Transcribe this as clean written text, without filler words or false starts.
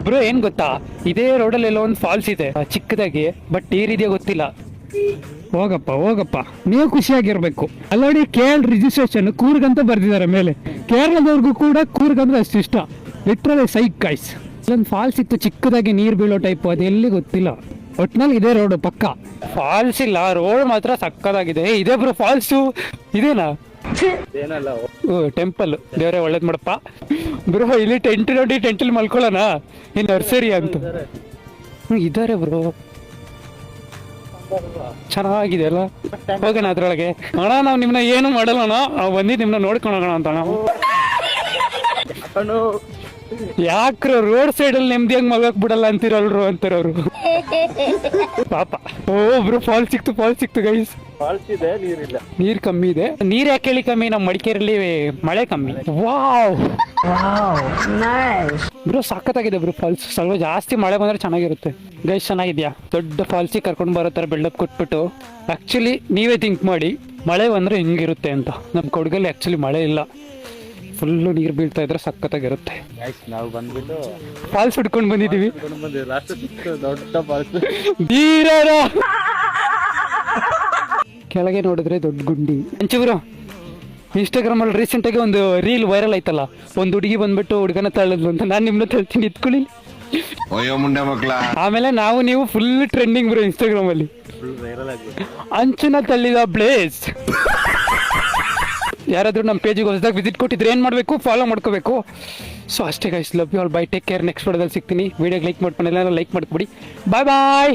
Bro ಏನ್ ಗೊತ್ತಾ, ಇದೇ ರೋಡಲ್ಲಿ ಎಲ್ಲೋ ಒಂದು ಫಾಲ್ಸ್ ಇದೆ ಚಿಕ್ಕದಾಗಿ, ಬಟ್ ನೀರಿದೆಯಾ ಗೊತ್ತಿಲ್ಲ. ಹೋಗಪ್ಪ ನೀವು ಖುಷಿಯಾಗಿರ್ಬೇಕು. ಅಲ್ಲೋಡಿ ಕೇರಳ ರಿಜಿಸ್ಟ್ರೇಷನ್ ಕೂರ್ಗಂತ ಬರ್ದಿದ್ದಾರೆ ಮೇಲೆ. ಕೇರಳದವ್ರಿಗೂ ಕೂಡ ಕೂರ್ಗ್ ಅಂದ್ರೆ ಅಷ್ಟು ಇಷ್ಟ. ಲಿಟ್ರಲಿ ಸೈಕ್ ಗೈಸ್. ಇಲ್ಲೊಂದು ಫಾಲ್ಸ್ ಇತ್ತು ಚಿಕ್ಕದಾಗಿ ನೀರು ಬೀಳೋ ಟೈಪ್, ಅದು ಎಲ್ಲಿ ಗೊತ್ತಿಲ್ಲ. ಒಟ್ನಲ್ಲಿ ಇದೇ ರೋಡ್ ಪಕ್ಕ. ಫಾಲ್ಸ್ ಇಲ್ಲ, ರೋಡ್ ಮಾತ್ರ ಸಕ್ಕದಾಗಿದೆ. ಇದೇ ಬ್ರೋ ಫಾಲ್ಸು ಇದೇನಾ? ಟೆಂಪಲ್. ದೇವರೇ ಒಳ್ಳೇದ್ ಮಾಡಪ್ಪ ಬ್ರೋ. ಇಲ್ಲಿ ಟೆಂಟ್ ನೋಡಿ ಟೆಂಟಲ್ಲಿ ಮಲ್ಕೊಳ್ಳೋಣ, ಈ ನರ್ಸರಿ ಅಂತ ಇದಾರೆ ಬ್ರೋ. ಚೆನ್ನಾಗಿದೆ ಅಲ್ಲ, ಹೋಗೋಣ ಅದ್ರೊಳಗೆ. ಅಣ್ಣ ನಾವು ನಿಮ್ನ ಏನು ಮಾಡಲ್ಲ, ನಾವು ಬಂದು ನಿಮ್ನ ನೋಡ್ಕೊಂಡು ಹೋಗೋಣ ಅಂತ. ನಾವು ಯಾಕ್ರ ರೋಡ್ ಸೈಡ್ ಅಲ್ಲಿ ನೆಮ್ಮದಿಯಾಗಿ ಮಗಕ್ ಬಿಡಲ್ಲ ಅಂತಿರಲ್ರು ಅಂತಾರವ್ರು ಪಾಪ. ಒಬ್ರು ಫಾಲ್ಸ್ ಸಿಕ್ತು ಗೈಸ್. ಫಾಲ್ಸ್ ಇದೆ, ನೀರಿಲ್ಲ. ನೀರ್ ಕಮ್ಮಿ ಇದೆ. ನೀರ್ ಯಾಕೆ ಹೇಳಿ ಕಮ್ಮಿ, ನಮ್ಮ ಮಡಿಕೇರಿಯಲ್ಲಿ ಮಳೆ ಕಮ್ಮಿ. ವಾವ್ ಬ್ರೋ ಸಖತ್ತಾಗಿದೆ ಬ್ರೋ ಫಾಲ್ಸ್. ಸ್ವಲ್ಪ ಜಾಸ್ತಿ ಮಳೆ ಬಂದ್ರೆ ಚೆನ್ನಾಗಿರುತ್ತೆ ಗೈಸ್. ಚೆನ್ನಾಗಿದ್ಯಾ? ದೊಡ್ಡ ಫಾಲ್ಸಿಗೆ ಕರ್ಕೊಂಡು ಬರೋ ತರ ಬಿಲ್ಡಪ್ ಕೊಟ್ಬಿಟ್ಟು. ಆಕ್ಚುಲಿ ನೀವೇ ಥಿಂಕ್ ಮಾಡಿ, ಮಳೆ ಬಂದ್ರೆ ಹಿಂಗಿರುತ್ತೆ ಅಂತ. ನಮ್ ಕೊಡಗಲ್ಲಿ ಆಕ್ಚುಲಿ ಮಳೆ ಇಲ್ಲ, ಫುಲ್ಲು ನೀರು ಬೀಳ್ತಾ ಇದ್ರೆ ಸಖತ್ತಾಗಿರುತ್ತೆ. ನಾವು ಬಂದ್ಬಿಟ್ಟು ಫಾಲ್ಸ್ ಹುಡ್ಕೊಂಡು ಬಂದಿದೀವಿ. ದೊಡ್ಡ ಫಾಲ್ಸ್. ಕೆಳಗೆ ನೋಡಿದ್ರೆ ದೊಡ್ಡ ಗುಂಡಿ. ಅಂಚುಬ್ರು ಇನ್ಸ್ಟಾಗ್ರಾಮ್ ಅಲ್ಲಿ ರೀಸೆಂಟ್ ಆಗಿ ಒಂದು ರೀಲ್ ವೈರಲ್ ಆಯ್ತಲ್ಲ, ಒಂದು ಹುಡುಗಿ ಬಂದ್ಬಿಟ್ಟು ಹುಡುಗನ ತಳ್ಳದ್ಲು ಅಂತ. ನಾನು ನಿಮ್ನ ತಳ್ತೀನಿ, ಇತ್ಕೊಳ್ಳಿ. ಆಮೇಲೆ ನೀವು ಫುಲ್ ಟ್ರೆಂಡಿಂಗ್ ಬ್ರೋ ಇನ್ಸ್ಟಾಗ್ರಾಮ್ ಅಲ್ಲಿ. ಅಂಚುನ ತಳ್ಳಿದ ಪ್ಲೇಸ್. ಯಾರಾದ್ರೂ ನಮ್ಮ ಪೇಜಿಗೆ ಹೊಸದಾಗಿ ವಿಸಿಟ್ ಕೊಟ್ಟಿದ್ರೆ ಏನು ಮಾಡಬೇಕು, ಫಾಲೋ ಮಾಡ್ಕೋಬೇಕು. ಸೊ ಅಷ್ಟೇ guys, love you all, bye, take care. Next ವಿಡಿಯೋದಲ್ಲಿ ಸಿಗ್ತೀನಿ. ವಿಡಿಯೋಗೆ ಲೈಕ್ ಮಾಡ್ಕೊಂಡು ಎಲ್ಲರೂ ಲೈಕ್ ಮಾಡ್ಕೊಬಿಡಿ. ಬಾಯ್ ಬಾಯ್.